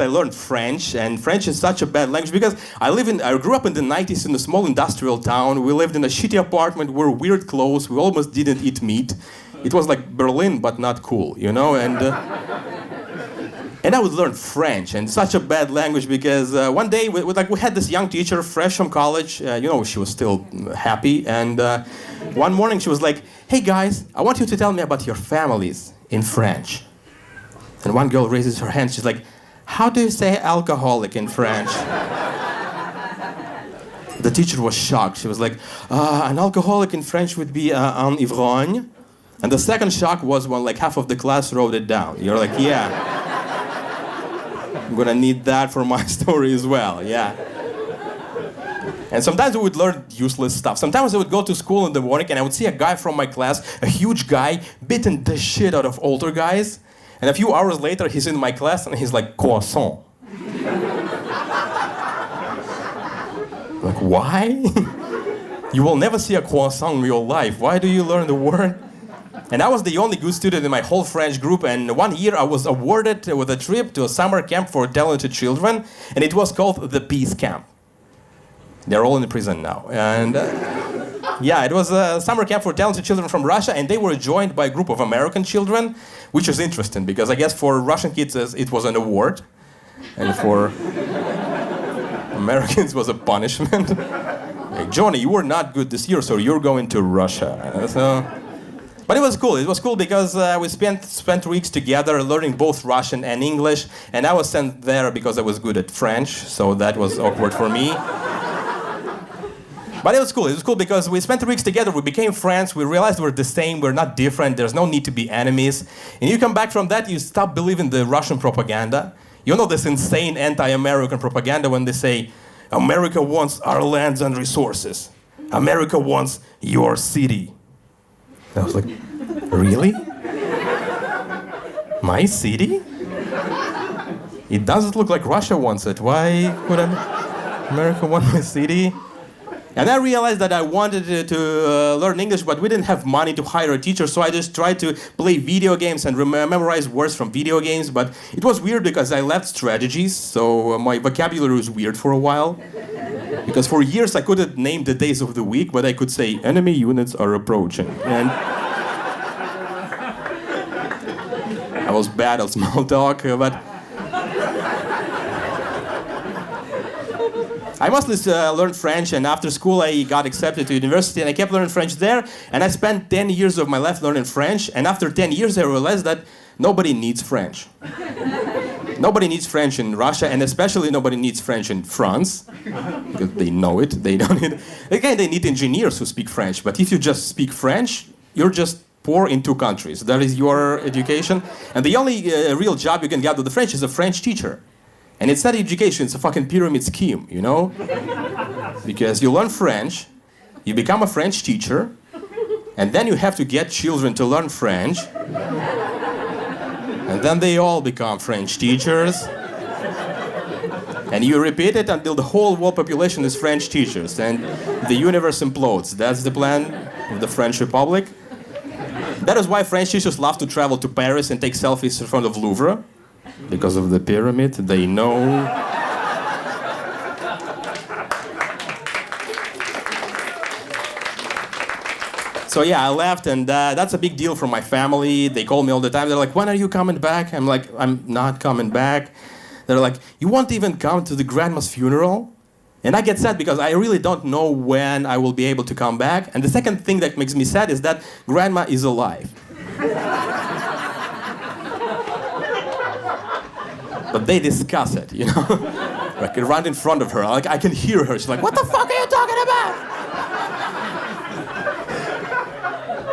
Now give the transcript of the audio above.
I learned French, and French is such a bad language because I grew up in the 90s in a small industrial town. We lived in a shitty apartment, wore weird clothes, we almost didn't eat meat. It was like Berlin, but not cool, you know? And I would learn French, and such a bad language because one day we had this young teacher, fresh from college. She was still happy, and one morning she was like, "Hey guys, I want you to tell me about your families in French." And one girl raises her hand. She's like, "How do you say alcoholic in French?" The teacher was shocked. She was like, "An alcoholic in French would be un ivrogne." And the second shock was when like half of the class wrote it down. You're like, yeah, I'm gonna need that for my story as well, yeah. And sometimes we would learn useless stuff. Sometimes I would go to school in the morning and I would see a guy from my class, a huge guy, beating the shit out of older guys. And a few hours later, he's in my class and he's like, "Croissant." Like, why? You will never see a croissant in your life. Why do you learn the word? And I was the only good student in my whole French group, and one year I was awarded with a trip to a summer camp for talented children, and it was called the Peace Camp. They're all in prison now. And yeah, it was a summer camp for talented children from Russia, and they were joined by a group of American children, which is interesting, because I guess for Russian kids it was an award, and for Americans it was a punishment. Like, "Johnny, you were not good this year, so you're going to Russia." But it was cool. It was cool because we spent weeks together learning both Russian and English, and I was sent there because I was good at French, so that was awkward for me. But it was cool. It was cool because we spent 3 weeks together, we became friends, we realized we're the same, we're not different, there's no need to be enemies. And you come back from that, you stop believing the Russian propaganda. You know this insane anti-American propaganda when they say, "America wants our lands and resources. America wants your city." I was like, really? My city? It doesn't look like Russia wants it. Why would America want my city? And I realized that I wanted to learn English, but we didn't have money to hire a teacher, so I just tried to play video games and memorize words from video games. But it was weird because I left strategies, so my vocabulary was weird for a while. Because for years I couldn't name the days of the week, but I could say, "Enemy units are approaching." And I was bad at small talk, but I mostly learned French, and after school I got accepted to university, and I kept learning French there, and I spent 10 years of my life learning French, and after 10 years I realized that nobody needs French. Nobody needs French in Russia, and especially nobody needs French in France, because they know it, they don't need it. Again, they need engineers who speak French, but if you just speak French, you're just poor in 2 countries. That is your education, and the only real job you can get with the French is a French teacher. And it's not education, it's a fucking pyramid scheme, you know? Because you learn French, you become a French teacher, and then you have to get children to learn French, and then they all become French teachers, and you repeat it until the whole world population is French teachers, and the universe implodes. That's the plan of the French Republic. That is why French teachers love to travel to Paris and take selfies in front of Louvre. Because of the pyramid, they know. So yeah, I left, and that's a big deal for my family. They call me all the time. They're like, "When are you coming back?" I'm like, "I'm not coming back." They're like, "You won't even come to the grandma's funeral?" And I get sad because I really don't know when I will be able to come back. And the second thing that makes me sad is that grandma is alive. But they discuss it, you know? Like, right in front of her. Like, I can hear her. She's like, "What the fuck are you talking about?"